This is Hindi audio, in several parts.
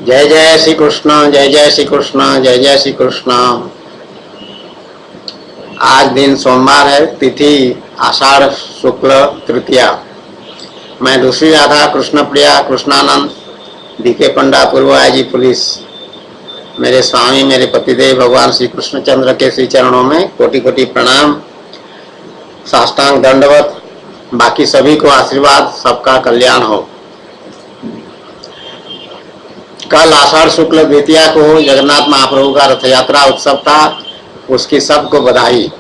जय जय श्री कृष्ण, जय जय श्री कृष्ण, जय जय श्री कृष्ण। आज दिन सोमवार है, तिथि आषाढ़ शुक्ल तृतीया। मैं दूसरी राधा कृष्ण प्रिया कृष्णानंद डीके पंडा पूर्व आईजी पुलिस, मेरे स्वामी मेरे पतिदेव भगवान श्री कृष्णचंद्र के श्री चरणों में कोटि कोटि प्रणाम, साष्टांग दंडवत। बाकी सभी को आशीर्वाद, सबका कल्याण हो। कल आषाढ़ शुक्ल द्वितीया को जगन्नाथ महाप्रभु का रथ यात्रा उत्सव था। उसकी सबको बधाई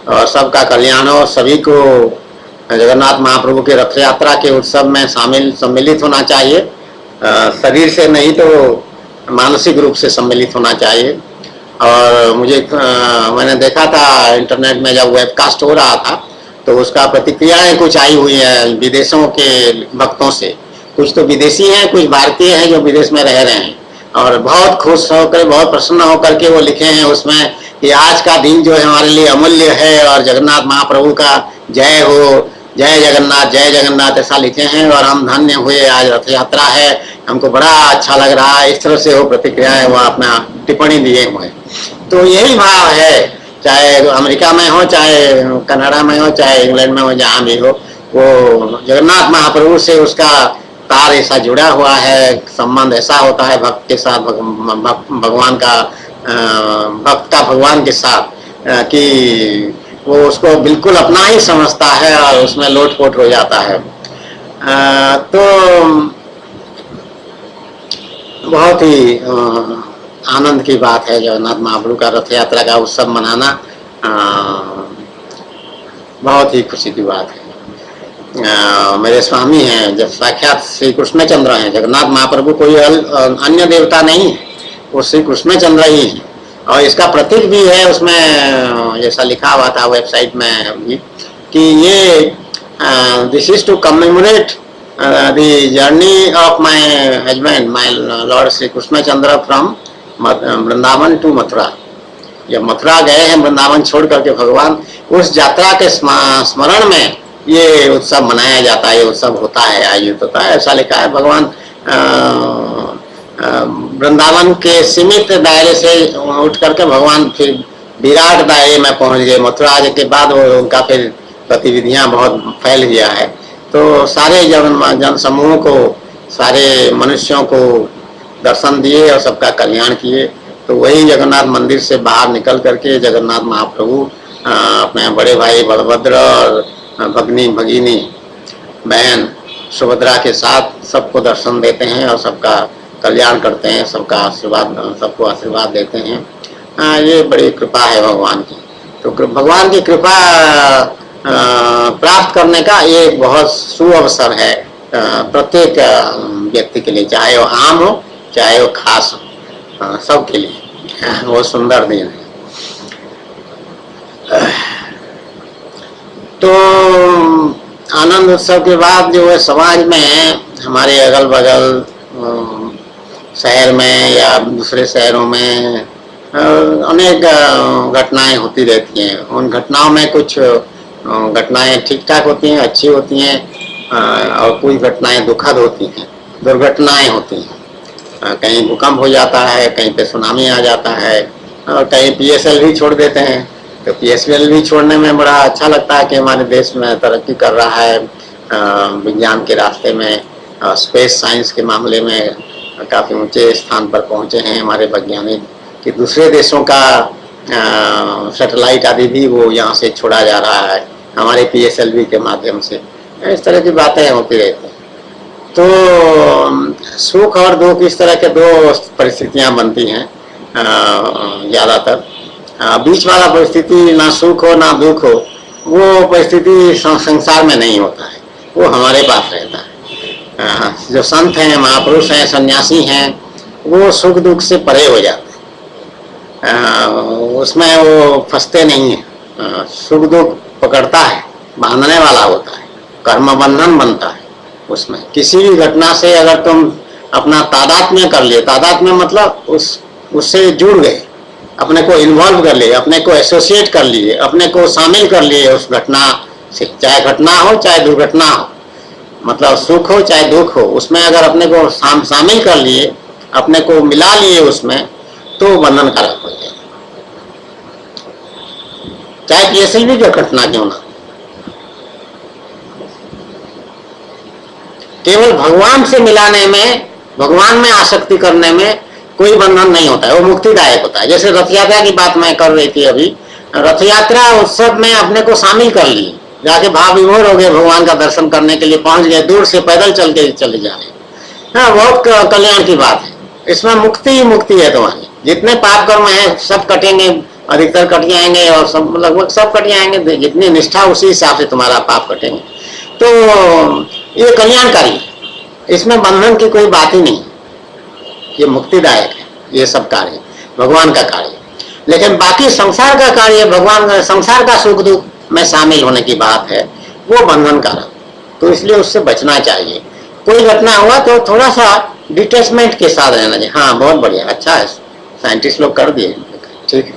और सबका कल्याण हो। सभी को जगन्नाथ महाप्रभु के रथ यात्रा के उत्सव में सम्मिलित होना चाहिए। शरीर से नहीं तो मानसिक रूप से सम्मिलित होना चाहिए। और मैंने देखा था इंटरनेट में जब वेबकास्ट हो रहा था तो उसका प्रतिक्रियाएं कुछ आई हुई है विदेशों के भक्तों से। कुछ तो विदेशी हैं, कुछ भारतीय हैं जो विदेश में रह रहे हैं और बहुत खुश होकर, बहुत प्रसन्न होकर के वो लिखे हैं उसमें कि आज का दिन जो है हमारे लिए अमूल्य है और जगन्नाथ महाप्रभु का जय हो, जय जगन्नाथ ऐसा लिखे हैं। और हम धन्य हुए, आज रथ यात्रा है, हमको बड़ा अच्छा लग रहा है। इस तरह से वो प्रतिक्रियाएं वो अपना टिप्पणी दिए हुए। तो यही भाव है, चाहे अमेरिका में हो, चाहे कनाडा में हो, चाहे इंग्लैंड में हो, जहाँ भी हो, वो जगन्नाथ महाप्रभु से उसका तार ऐसा जुड़ा हुआ है, संबंध ऐसा होता है भक्त के साथ, भगवान का भक्त का भगवान के साथ कि वो उसको बिल्कुल अपना ही समझता है और उसमें लोटपोट हो जाता है। तो बहुत ही आनंद की बात है जगन्नाथ महाप्रभु का रथ यात्रा का उत्सव मनाना। बहुत ही खुशी की बात है। मेरे स्वामी हैं, जब साक्षात श्री कृष्णचंद्र हैं। जगन्नाथ महाप्रभु कोई अन्य देवता नहीं है, वो श्री कृष्णचंद्र ही है। और इसका प्रतीक भी है उसमें, जैसा लिखा हुआ था वेबसाइट में भी, कि ये this is to commemorate the journey of my husband my lord Shri Krishnachandra from Vrindavan to Mathura. जब मथुरा गए हैं वृंदावन छोड़ करके भगवान, उस यात्रा के स्मरण में ये उत्सव मनाया जाता है, ये उत्सव होता है, आयोजित होता है। ऐसा लिखा है। भगवान वृंदावन के सीमित दायरे से उठ करके भगवान फिर विराट दायरे में पहुंच गए। मथुरा के बाद वो उनका फिर गतिविधियां बहुत फैल गया है। तो सारे जन समूह को, सारे मनुष्यों को दर्शन दिए और सबका कल्याण किए। तो वही जगन्नाथ मंदिर से बाहर निकल करके जगन्नाथ महाप्रभु अपने बड़े भाई बलभद्र और भगनी भगिनी बहन सुभद्रा के साथ सबको दर्शन देते हैं और सबका कल्याण करते हैं, सबका आशीर्वाद, सबको आशीर्वाद देते हैं। ये बड़ी कृपा है भगवान की। तो भगवान की कृपा प्राप्त करने का ये एक बहुत सुअवसर है प्रत्येक व्यक्ति के लिए, चाहे वो आम हो चाहे वो खास हो, सबके लिए वो सुंदर दिन है। तो आनंद उत्सव के बाद जो है समाज में, हमारे अगल बगल शहर में या दूसरे शहरों में अनेक घटनाएं होती रहती हैं। उन घटनाओं में कुछ घटनाएं ठीक ठाक होती हैं, अच्छी होती हैं, और कुछ घटनाएं दुखद होती हैं, दुर्घटनाएं होती हैं। कहीं भूकंप हो जाता है, कहीं पे सुनामी आ जाता है, और कहीं PSL भी छोड़ देते हैं। तो PSL भी छोड़ने में बड़ा अच्छा लगता है कि हमारे देश में तरक्की कर रहा है विज्ञान के रास्ते में, स्पेस साइंस के मामले में काफ़ी ऊंचे स्थान पर पहुंचे हैं हमारे वैज्ञानिक, कि दूसरे देशों का सैटेलाइट आदि भी वो यहाँ से छोड़ा जा रहा है हमारे PSLV के माध्यम से। इस तरह की बातें होती रहती हैं। तो सुख और दुख, इस तरह के दो परिस्थितियाँ बनती हैं ज़्यादातर। बीच वाला परिस्थिति, ना सुख हो ना दुख हो, वो परिस्थिति संसार में नहीं होता है, वो हमारे पास रहता है। जो संत हैं, महापुरुष हैं, सन्यासी हैं, वो सुख दुख से परे हो जाते हैं, उसमें वो फंसते नहीं हैं। सुख दुख पकड़ता है, बांधने वाला होता है, कर्म बंधन बनता है उसमें। किसी भी घटना से अगर तुम अपना तादात्म्य कर लिए, तादात्म्य मतलब उससे जुड़ गए, अपने को इन्वॉल्व कर लिए, अपने को एसोसिएट कर लिए, अपने को शामिल कर लिए उस घटना से, चाहे घटना हो चाहे दुर्घटना हो, मतलब सुख हो चाहे दुख हो, उसमें अगर अपने को शामिल कर लिए अपने को मिला लिए उसमें, तो बंधन कारक हो जाए, चाहे कैसी भी घटना क्यों ना। केवल भगवान से मिलाने में, भगवान में आसक्ति करने में कोई बंधन नहीं होता है, वो मुक्तिदायक होता है। जैसे रथ यात्रा की बात मैं कर रही थी अभी, रथ यात्रा उत्सव में अपने को शामिल कर ली, जाके भाव विभोर हो गए, भगवान का दर्शन करने के लिए पहुंच गए, दूर से पैदल चल के चले जा रहे हैं। हाँ, बहुत कल्याण की बात है। इसमें मुक्ति ही मुक्ति है तुम्हारी। जितने पाप कर्म है सब कटेंगे, अधिकतर कट जाएंगे, और सब लगभग सब कट जाएंगे। जितनी निष्ठा उसी हिसाब से तुम्हारा पाप कटेंगे। तो ये कल्याणकारी है, इसमें बंधन की कोई बात ही नहीं। ये मुक्तिदायक है, ये सब कार्य भगवान का कार्य। लेकिन बाकी संसार का कार्य, भगवान संसार का सुख दुख में शामिल होने की बात है, वो बंधन कारक। तो इसलिए उससे बचना चाहिए। कोई घटना हुआ तो थोड़ा सा डिटेचमेंट के साथ रहना चाहिए। हाँ, बहुत बढ़िया, अच्छा है, साइंटिस्ट लोग कर दिए, ठीक है,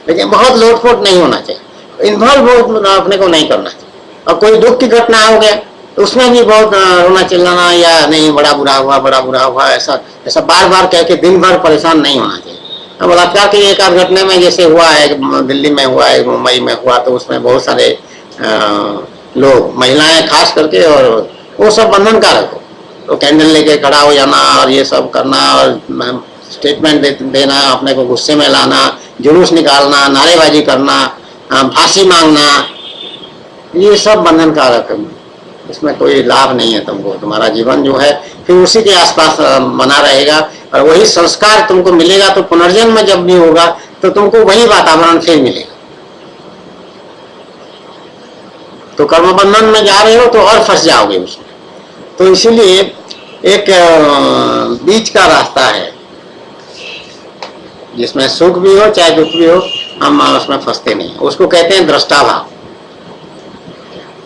लेकिन बहुत लोटपोट नहीं होना चाहिए, इन्वॉल्व अपने को नहीं करना चाहिए। और कोई दुख की घटना हो गया तो उसमें भी बहुत रोना चिल्लाना, या नहीं बड़ा बुरा हुआ, बड़ा बुरा हुआ, ऐसा ऐसा बार बार कह के दिन भर परेशान नहीं होना चाहिए। बलात्कार की एक आध घटने में जैसे हुआ है, दिल्ली में हुआ है, मुंबई में हुआ, तो उसमें बहुत सारे लोग, महिलाएं खास करके, और वो सब बंधन कारक हो। तो कैंडल लेके खड़ा हो जाना और ये सब करना, और स्टेटमेंट देना, अपने को गुस्से में लाना, जुलूस निकालना, नारेबाजी करना, फांसी मांगना, ये सब बंधन कारक है। इसमें कोई लाभ नहीं है तुमको। तुम्हारा जीवन जो है फिर उसी के आसपास बना रहेगा, और वही संस्कार तुमको मिलेगा। तो पुनर्जन्म में जब भी होगा तो तुमको वही वातावरण फिर मिलेगा। तो कर्म बंधन में जा रहे हो तो और फंस जाओगे उसमें। तो इसीलिए एक बीच का रास्ता है, जिसमें सुख भी हो चाहे दुख भी हो, हम उसमें फंसते नहीं। उसको कहते हैं दृष्टा भाव।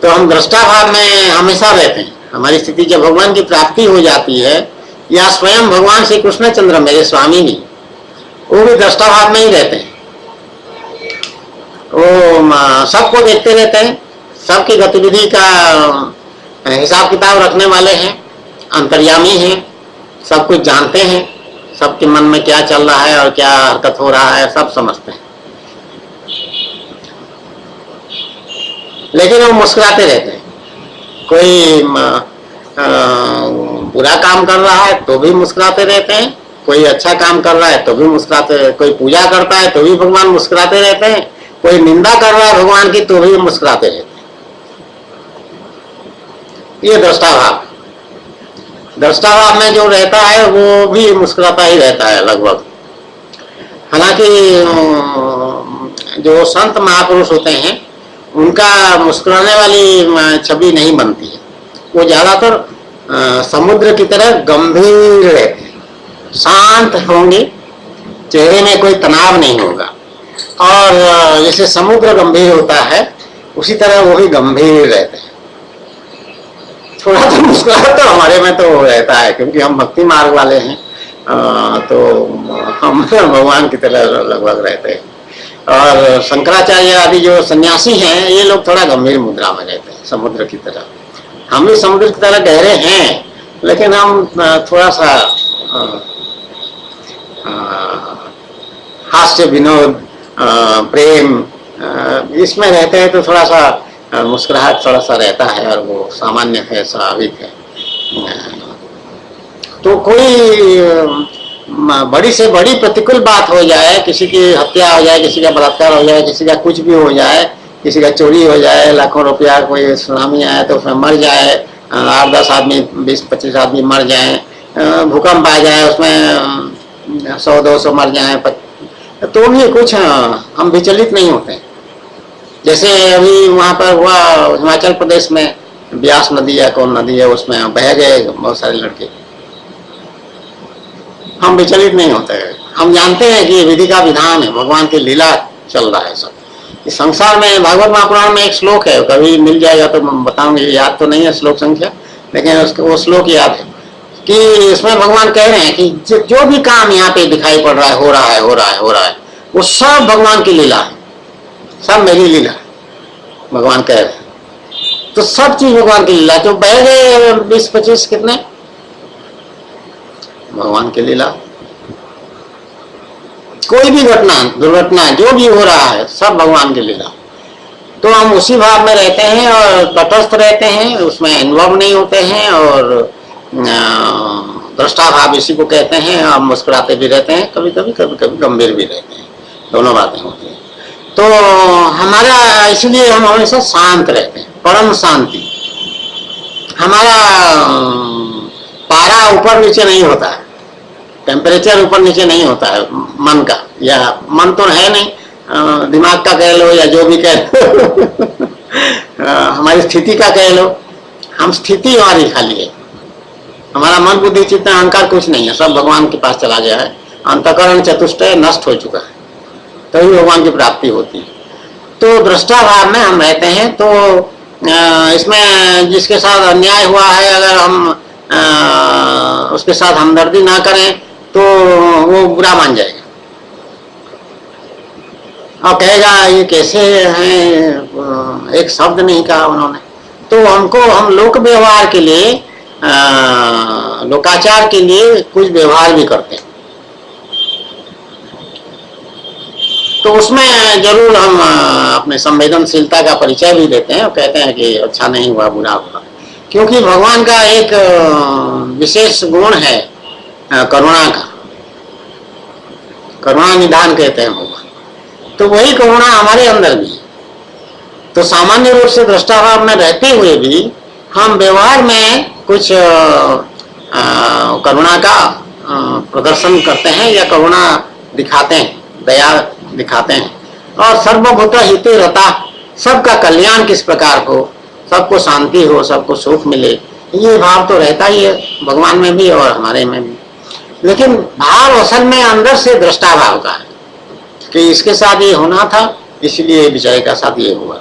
तो हम दृष्टा भाव में हमेशा रहते हैं। हमारी स्थिति जब भगवान की प्राप्ति हो जाती है, या स्वयं भगवान श्री कृष्ण चंद्र मेरे स्वामी भी, वो भी दृष्टा भाव में ही रहते हैं। वो सबको देखते रहते हैं, सबकी गतिविधि का हिसाब किताब रखने वाले हैं, अंतर्यामी हैं, सब कुछ जानते हैं, सबके मन में क्या चल रहा है और क्या हरकत हो रहा है सब समझते हैं। लेकिन वो मुस्कुराते रहते हैं। कोई बुरा काम कर रहा है तो भी मुस्कुराते रहते हैं, कोई अच्छा काम कर रहा है तो भी मुस्कुराते रहते हैं, कोई पूजा करता है तो भी भगवान मुस्कुराते रहते हैं, कोई निंदा कर रहा है भगवान की तो भी मुस्कुराते रहते हैं। ये दृष्टा भाव। दृष्टा भाव में जो रहता है वो भी मुस्कुराता ही रहता है लगभग। हालांकि जो संत महापुरुष होते हैं उनका मुस्कुराने वाली छवि नहीं बनती है। वो ज्यादातर समुद्र की तरह गंभीर रहते हैं, शांत होंगे, चेहरे में कोई तनाव नहीं होगा। और जैसे समुद्र गंभीर होता है उसी तरह वो भी गंभीर रहते हैं। थोड़ा तो मुस्कुराहट तो हमारे में तो रहता है, क्योंकि हम भक्ति मार्ग वाले हैं, तो हम भगवान की तरह लगभग रहते हैं। और शंकराचार्य आदि जो सन्यासी हैं, ये लोग थोड़ा गंभीर मुद्रा में रहते हैं, समुद्र की तरह। हम भी समुद्र की तरह गहरे हैं, लेकिन हम थोड़ा सा हास्य, विनोद, प्रेम, इसमें रहते हैं। तो थोड़ा सा मुस्कुराहट थोड़ा सा रहता है, और वो सामान्य है, स्वाभाविक है। तो कोई बड़ी से बड़ी प्रतिकूल बात हो जाए, किसी की हत्या हो जाए, किसी का बलात्कार हो जाए, किसी का कुछ भी हो जाए, किसी का चोरी हो जाए, लाखों रुपया, कोई सुनामी आए तो उसमें मर जाए, 8-10 आदमी, 20-25 आदमी मर जाए, भूकंप आ जाए उसमें 100-200 मर जाए, तो भी कुछ हम विचलित नहीं होते। जैसे अभी वहाँ पर हुआ हिमाचल प्रदेश में, ब्यास नदी या कौन नदी है, उसमें बह गए बहुत सारे लड़के। हम विचलित नहीं होते हैं, हम जानते हैं कि विधि का विधान है, भगवान की लीला चल रहा है सब। इस संसार में भागवत महापुराण में एक श्लोक है, कभी मिल जाएगा तो बताऊंगी, याद तो नहीं है श्लोक संख्या, लेकिन उसको वो श्लोक याद है कि इसमें भगवान कह रहे हैं कि जो भी काम यहाँ पे दिखाई पड़ रहा है, हो रहा है, वो सब भगवान की लीला है, सब मेरी लीला है, भगवान कह रहे हैं। तो सब चीज भगवान की लीला। जो बह गए 20-25 कितने भगवान की लीला। कोई भी घटना दुर्घटना जो भी हो रहा है सब भगवान की लीला। तो हम उसी भाव में रहते हैं और तटस्थ रहते हैं, उसमें इन्वॉल्व नहीं होते हैं और दृष्टा भाव इसी को कहते हैं। हम मुस्कुराते भी रहते हैं, कभी कभी कभी कभी गंभीर भी रहते हैं, दोनों बातें होती हैं। तो हमारा इसलिए हम हमेशा शांत रहते हैं, परम शांति। हमारा पारा ऊपर नीचे नहीं होता है, टेम्परेचर ऊपर नीचे नहीं होता है मन का, या मन तो है नहीं, दिमाग का कह लो या जो भी कह लो हमारी स्थिति का कह लो। हम स्थिति हमारी खाली है, हमारा मन बुद्धि चित्त अहंकार कुछ नहीं है, सब भगवान के पास चला गया है। अंतःकरण चतुष्टय नष्ट हो चुका है, तभी भगवान की प्राप्ति होती है। तो दृष्टा भाव में हम रहते हैं। तो इसमें जिसके साथ अन्याय हुआ है, अगर हम उसके साथ हमदर्दी ना करें तो वो बुरा मान जाएगा और कहेगा ये कैसे हैं, एक शब्द नहीं कहा उन्होंने। तो हमको हम लोक व्यवहार के लिए, लोकाचार के लिए कुछ व्यवहार भी करते हैं, तो उसमें जरूर हम अपने संवेदनशीलता का परिचय भी देते हैं और कहते हैं कि अच्छा नहीं हुआ, बुरा हुआ। क्योंकि भगवान का एक विशेष गुण है करुणा का, करुणा निधान कहते हैं भगवान। तो वही करुणा हमारे अंदर भी है। तो सामान्य रूप से दृष्टाभाव में रहते हुए भी हम व्यवहार में कुछ करुणा का प्रदर्शन करते हैं या करुणा दिखाते हैं, दया दिखाते हैं। और सर्वभूत हिते रता, सबका कल्याण किस प्रकार हो, सबको शांति हो, सबको सुख मिले, ये भाव तो रहता ही है भगवान में भी और हमारे में भी। लेकिन भाव असल में अंदर से दृष्टा भाव का है कि इसके साथ ये होना था, इसलिए बेचारे का साथ ये हुआ।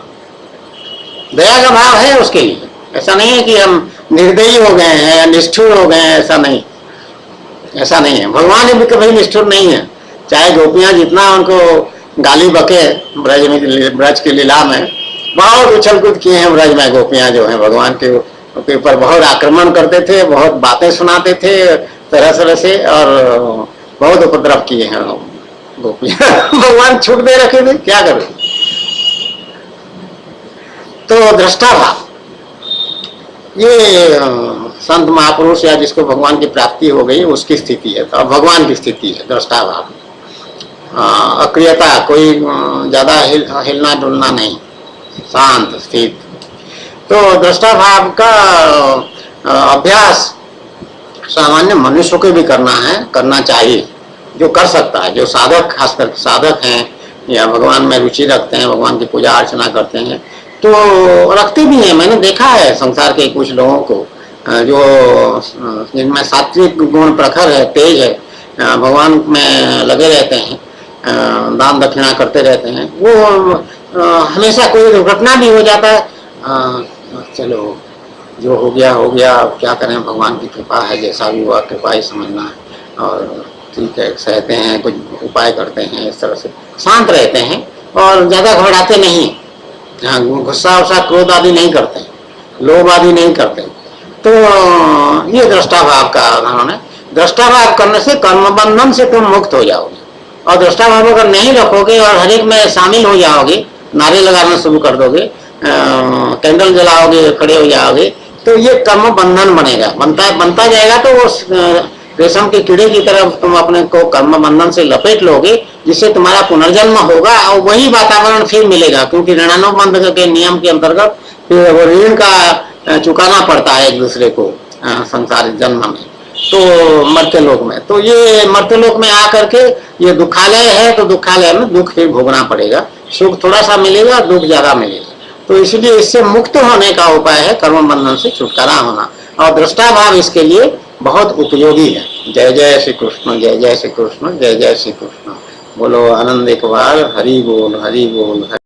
दया का भाव है उसके लिए। ऐसा नहीं है कि हम निर्दयी हो गए हैं या निष्ठुर हो गए हैं, ऐसा नहीं, ऐसा नहीं है। भगवान भी कभी निष्ठुर नहीं है। चाहे गोपियां जितना उनको गाली बके ब्रज में, ब्रज की लीला में बहुत उछल कूद किए हैं ब्रज में, गोपियां जो है भगवान के ऊपर बहुत आक्रमण करते थे, बहुत बातें सुनाते थे तरह तरह से, और बहुत उपद्रव किए हैं गोपियां भगवान छूट दे रखे थे, क्या करें। तो दृष्टा भाव ये संत महापुरुष या जिसको भगवान की प्राप्ति हो गई उसकी स्थिति है। तो भगवान की स्थिति है दृष्टा भाव। अक्रियता, कोई ज्यादा हिलना डुलना नहीं, शांत स्थित। तो दृष्टा भाव का अभ्यास सामान्य मनुष्य को भी करना है, करना चाहिए, जो कर सकता है, जो साधक, खासकर साधक हैं या भगवान में रुचि रखते हैं, भगवान की पूजा अर्चना करते हैं, तो रखते भी हैं। मैंने देखा है संसार के कुछ लोगों को जो जिनमें सात्विक गुण प्रखर है, तेज है, भगवान में लगे रहते हैं, दान दक्षिणा करते रहते हैं। वो हमेशा कोई दुर्घटना भी हो जाता है, चलो जो हो गया हो गया, अब क्या करें, भगवान की कृपा है, जैसा भी हुआ कृपा ही समझना है, और ठीक है, सहते हैं, कुछ उपाय करते हैं, इस तरह से शांत रहते हैं और ज्यादा घबराते नहीं, गुस्सा वुस्सा क्रोध आदि नहीं करते, लोभ आदि नहीं करते। तो ये दृष्टा भाव का उदाहरण है। दृष्टा भाव करने से कर्म बंधन से तुम मुक्त हो जाओगे, और दृष्टा भाव अगर नहीं रखोगे और हर एक में शामिल हो जाओगे, नारे लगाना शुरू कर दोगे, कैंडल जलाओगे, खड़े हो जाओगे, तो ये कर्म बंधन बनेगा, बनता जाएगा। तो वो रेशम के कीड़े की तरह तुम अपने को कर्म बंधन से लपेट लोगे, जिससे तुम्हारा पुनर्जन्म होगा और वही वातावरण फिर मिलेगा, क्योंकि ऋणानुबंध के नियम के अंतर्गत फिर वो ऋण का चुकाना पड़ता है एक दूसरे को संसारिक जन्म में, तो मर्त्यलोक में। तो ये मर्त्यलोक में आकर के ये दुखालय है, तो दुखालय में दुख फिर भोगना पड़ेगा, सुख थोड़ा सा मिलेगा, दुख ज्यादा मिलेगा। तो इसलिए इससे मुक्त होने का उपाय है कर्म बंधन से छुटकारा होना, और दृष्टा भाव इसके लिए बहुत उपयोगी है। जय जय श्री कृष्ण, जय जय श्री कृष्ण, जय जय श्री कृष्ण। बोलो आनंद एक बार, हरि बोल हरि बोल हरि।